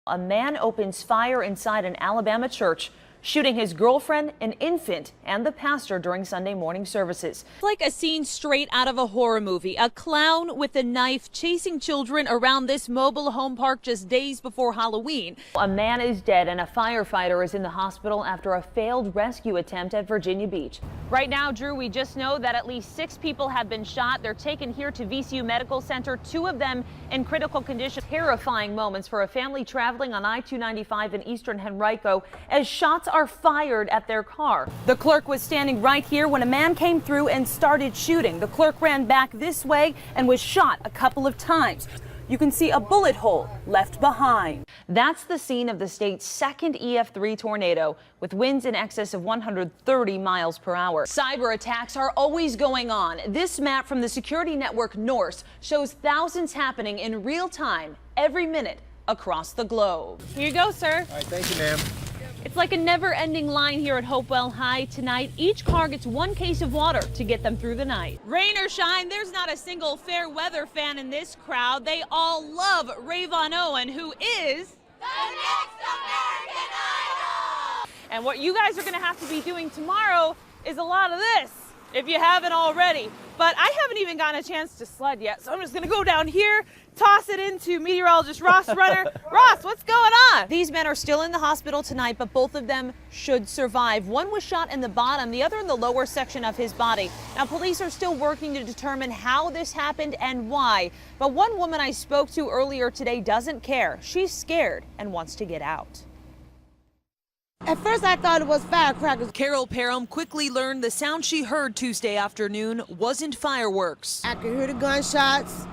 A man opens fire inside an Alabama church, shooting his girlfriend, an infant, and the pastor during Sunday morning services. Like a scene straight out of a horror movie. A clown with a knife chasing children around this mobile home park just days before Halloween. A man is dead and a firefighter is in the hospital after a failed rescue attempt at Virginia Beach. Right now, Drew, we just know that at least 6 people have been shot. They're taken here to VCU Medical Center, 2 of them in critical condition. Terrifying moments for a family traveling on I-295 in eastern Henrico as shots are fired at their car. The clerk was standing right here when a man came through and started shooting. The clerk ran back this way and was shot a couple of times. You can see a bullet hole left behind. That's the scene of the state's second EF3 tornado with winds in excess of 130 miles per hour. Cyber attacks are always going on. This map from the security network Norse shows thousands happening in real time every minute across the globe. Here you go, sir. All right, thank you, ma'am. It's like a never-ending line here at Hopewell High tonight. Each car gets 1 case of water to get them through the night. Rain or shine, there's not a single fair weather fan in this crowd. They all love Rayvon Owen, who is the next American Idol. And what you guys are going to have to be doing tomorrow is a lot of this, if you haven't already. But I haven't even gotten a chance to sled yet, so I'm just going to go down here, toss it into meteorologist Ross Runner. Ross, what's going on? These men are still in the hospital tonight, but both of them should survive. One was shot in the bottom, the other in the lower section of his body. Now, police are still working to determine how this happened and why. But one woman I spoke to earlier today doesn't care. She's scared and wants to get out. At first I thought it was firecrackers. Carol Parham quickly learned the sound she heard Tuesday afternoon wasn't fireworks. I could hear the gunshots,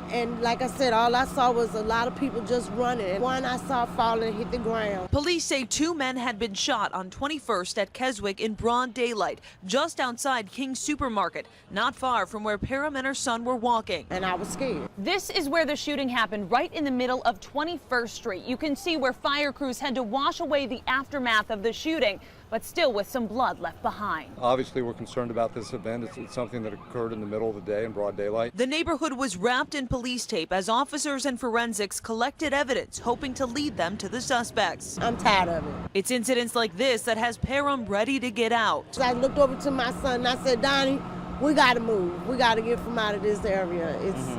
and like I said, all I saw was a lot of people just running. One I saw fall and hit the ground. Police say 2 men had been shot on 21st at Keswick in broad daylight, just outside King's Supermarket, not far from where Parham and her son were walking. And I was scared. This is where the shooting happened, right in the middle of 21st Street. You can see where fire crews had to wash away the aftermath of the shooting, but still with some blood left behind. Obviously, we're concerned about this event. It's something that occurred in the middle of the day in broad daylight. The neighborhood was wrapped in police tape as officers and forensics collected evidence, hoping to lead them to the suspects. I'm tired of it. It's incidents like this that has Parham ready to get out. So I looked over to my son and I said, Donnie, we got to move. We got to get from out of this area. It's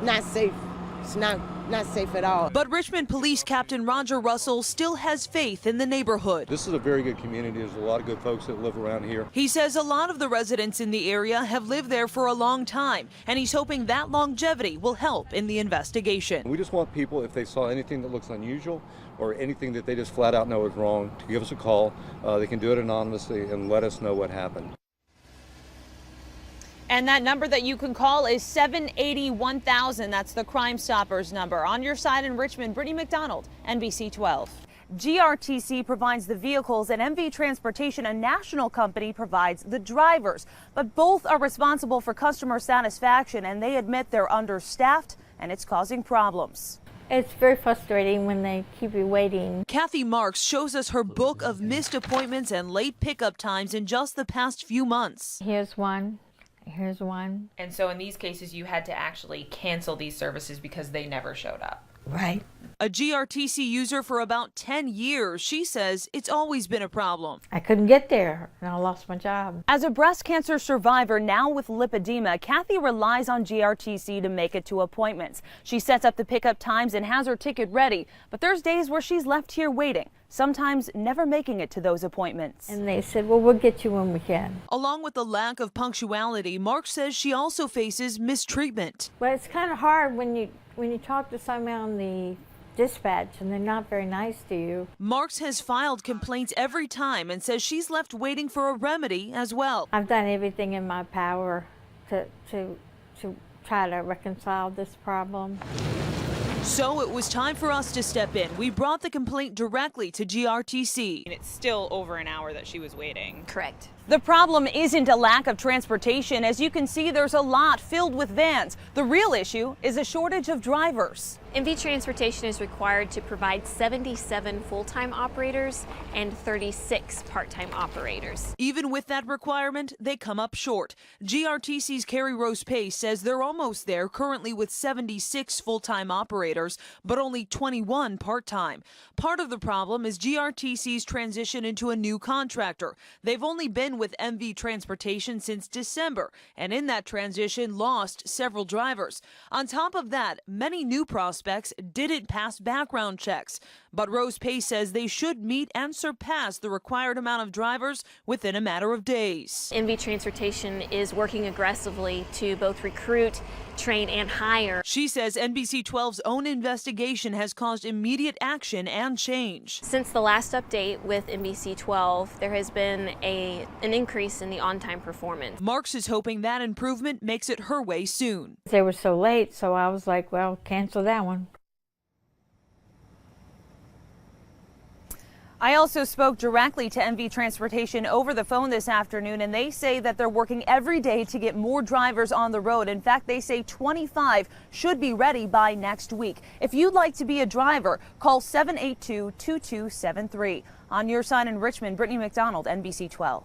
not safe. It's not safe at all. But Richmond Police Captain Roger Russell still has faith in the neighborhood. This is a very good community. There's a lot of good folks that live around here. He says a lot of the residents in the area have lived there for a long time, and he's hoping that longevity will help in the investigation. We just want people, if they saw anything that looks unusual or anything that they just flat out know is wrong, to give us a call. They can do it anonymously and let us know what happened. And that number that you can call is 780-1000. That's the Crime Stoppers number. On your side in Richmond, Britni McDonald, NBC12. GRTC provides the vehicles and MV Transportation, a national company, provides the drivers. But both are responsible for customer satisfaction, and they admit they're understaffed and it's causing problems. It's very frustrating when they keep you waiting. Kathy Marks shows us her book of missed appointments and late pickup times in just the past few months. Here's one. Here's one. And so in these cases, you had to actually cancel these services because they never showed up. Right. A GRTC user for about 10 years, she says it's always been a problem. I couldn't get there and I lost my job. As a breast cancer survivor now with lipedema, Kathy relies on GRTC to make it to appointments. She sets up the pickup times and has her ticket ready, but there's days where she's left here waiting, sometimes never making it to those appointments. And they said, well, we'll get you when we can. Along with the lack of punctuality, Mark says she also faces mistreatment. But it's kind of hard when you talk to someone on the dispatch and they're not very nice to you. Marks has filed complaints every time and says she's left waiting for a remedy as well. I've done everything in my power to try to reconcile this problem. So it was time for us to step in. We brought the complaint directly to GRTC. And it's still over an hour that she was waiting. Correct. The problem isn't a lack of transportation. As you can see, there's a lot filled with vans. The real issue is a shortage of drivers. NV Transportation is required to provide 77 full-time operators and 36 part-time operators. Even with that requirement, they come up short. GRTC's Carrie Rose Pace says they're almost there, currently with 76 full-time operators, but only 21 part-time. Part of the problem is GRTC's transition into a new contractor. They've only been with NV Transportation since December, and in that transition lost several drivers. On top of that, many new prospects didn't pass background checks. But Rose Pace says they should meet and surpass the required amount of drivers within a matter of days. NV Transportation is working aggressively to both recruit, train, and hire. She says NBC12's own investigation has caused immediate action and change. Since the last update with NBC12, there has been an increase in the on-time performance. Marks is hoping that improvement makes it her way soon. They were so late, so I was like, well, cancel that one. I also spoke directly to NV Transportation over the phone this afternoon, and they say that they're working every day to get more drivers on the road. In fact, they say 25 should be ready by next week. If you'd like to be a driver, call 782-2273. On your side in Richmond, Britni McDonald, NBC12.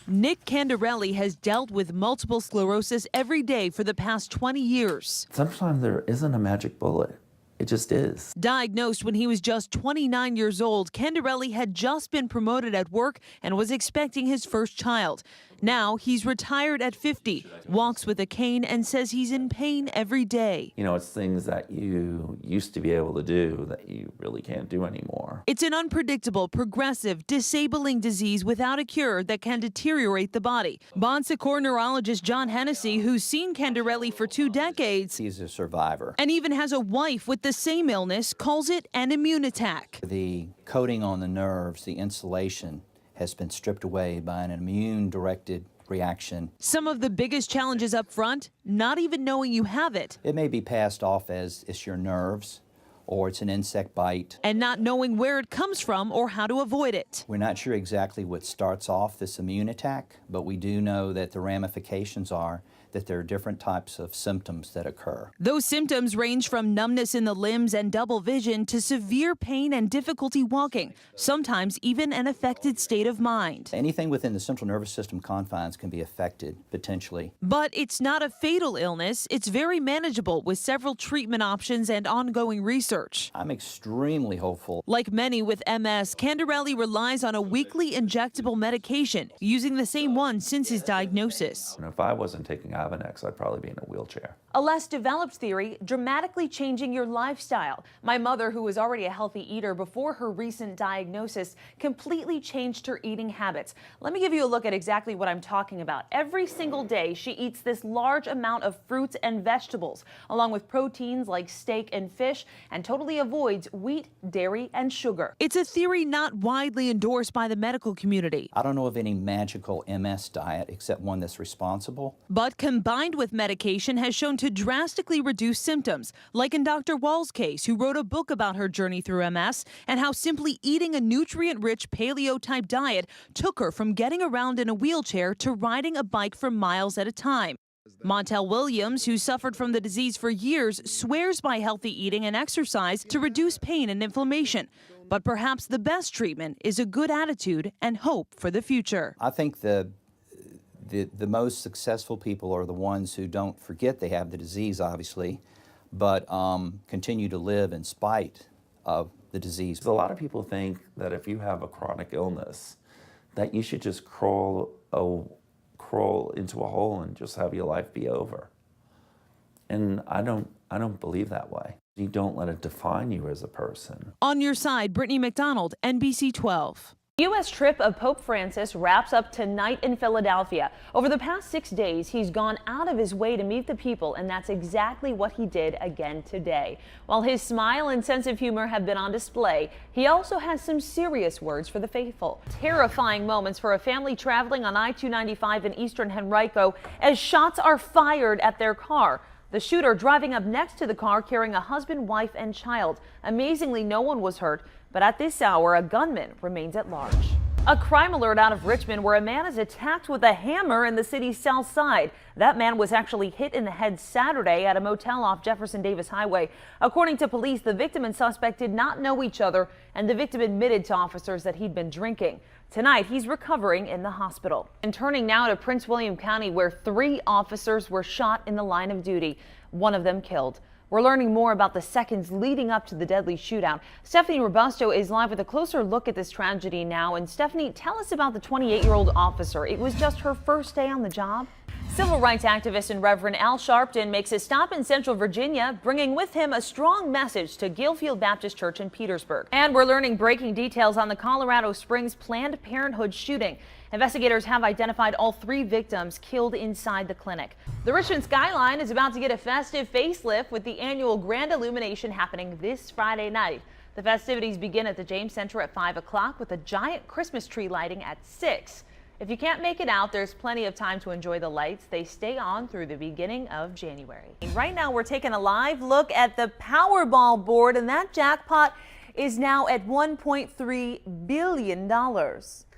Nick Candarelli has dealt with multiple sclerosis every day for the past 20 years. Sometimes there isn't a magic bullet. It just is. Diagnosed when he was just 29 years old, Candarelli had just been promoted at work and was expecting his first child. Now he's retired at 50, walks with a cane, and says he's in pain every day. You know, it's things that you used to be able to do that you really can't do anymore. It's an unpredictable, progressive, disabling disease without a cure that can deteriorate the body. Bon Secours neurologist John Hennessy, who's seen Candarelli for 2 decades, he's a survivor. And even has a wife with the same illness, calls it an immune attack. The coating on the nerves, the insulation, has been stripped away by an immune-directed reaction. Some of the biggest challenges up front, not even knowing you have it. It may be passed off as it's your nerves, or it's an insect bite. And not knowing where it comes from or how to avoid it. We're not sure exactly what starts off this immune attack, but we do know that the ramifications are that there are different types of symptoms that occur. Those symptoms range from numbness in the limbs and double vision to severe pain and difficulty walking, sometimes even an affected state of mind. Anything within the central nervous system confines can be affected, potentially. But it's not a fatal illness. It's very manageable with several treatment options and ongoing research. I'm extremely hopeful. Like many with MS, Candarelli relies on a weekly injectable medication, using the same one since his diagnosis. And if I wasn't taking Avonex, I'd probably be in a wheelchair. A less developed theory, dramatically changing your lifestyle. My mother, who was already a healthy eater before her recent diagnosis, completely changed her eating habits. Let me give you a look at exactly what I'm talking about. Every single day, she eats this large amount of fruits and vegetables, along with proteins like steak and fish, and totally avoids wheat, dairy, and sugar. It's a theory not widely endorsed by the medical community. I don't know of any magical MS diet except one that's responsible. But combined with medication has shown to drastically reduce symptoms, like in Dr. Wall's case, who wrote a book about her journey through MS and how simply eating a nutrient-rich paleo-type diet took her from getting around in a wheelchair to riding a bike for miles at a time. Montel Williams, who suffered from the disease for years, swears by healthy eating and exercise to reduce pain and inflammation. But perhaps the best treatment is a good attitude and hope for the future. I think the most successful people are the ones who don't forget they have the disease, obviously, but continue to live in spite of the disease. A lot of people think that if you have a chronic illness, that you should just crawl into a hole and just have your life be over. And I don't believe that way. You don't let it define you as a person. On your side, Britni McDonald, NBC12. The U.S. trip of Pope Francis wraps up tonight in Philadelphia. Over the past 6 days, he's gone out of his way to meet the people, and that's exactly what he did again today. While his smile and sense of humor have been on display, he also has some serious words for the faithful. Terrifying moments for a family traveling on I-295 in eastern Henrico as shots are fired at their car. The shooter driving up next to the car carrying a husband, wife, and child. Amazingly, no one was hurt, but at this hour, a gunman remains at large. A crime alert out of Richmond where a man is attacked with a hammer in the city's south side. That man was actually hit in the head Saturday at a motel off Jefferson Davis Highway. According to police, the victim and suspect did not know each other, and the victim admitted to officers that he'd been drinking. Tonight, he's recovering in the hospital. And turning now to Prince William County, where 3 officers were shot in the line of duty, one of them killed. We're learning more about the seconds leading up to the deadly shootout. Stephanie Robusto is live with a closer look at this tragedy now. And Stephanie, tell us about the 28-year-old officer. It was just her first day on the job. Civil rights activist and Reverend Al Sharpton makes a stop in Central Virginia, bringing with him a strong message to Gillfield Baptist Church in Petersburg. And we're learning breaking details on the Colorado Springs Planned Parenthood shooting. Investigators have identified all 3 victims killed inside the clinic. The Richmond skyline is about to get a festive facelift with the annual grand illumination happening this Friday night. The festivities begin at the James Center at 5 o'clock with a giant Christmas tree lighting at 6. If you can't make it out, there's plenty of time to enjoy the lights. They stay on through the beginning of January. Right now, we're taking a live look at the Powerball board, and that jackpot is now at $1.3 billion.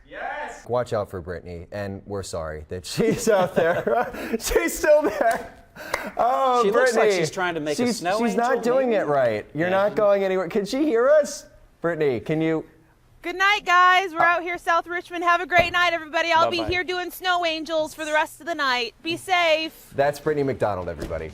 Yes! Watch out for Britni, and we're sorry that she's out there. She's still there. Oh, she Britni. looks like she's trying to make a snow angel. She's not doing it right. You're not going anywhere. Can she hear us? Britni, can you? Good night, guys. We're out here, South Richmond. Have a great night, everybody. I'll be here doing snow angels for the rest of the night. Be safe. That's Britni McDonald, everybody.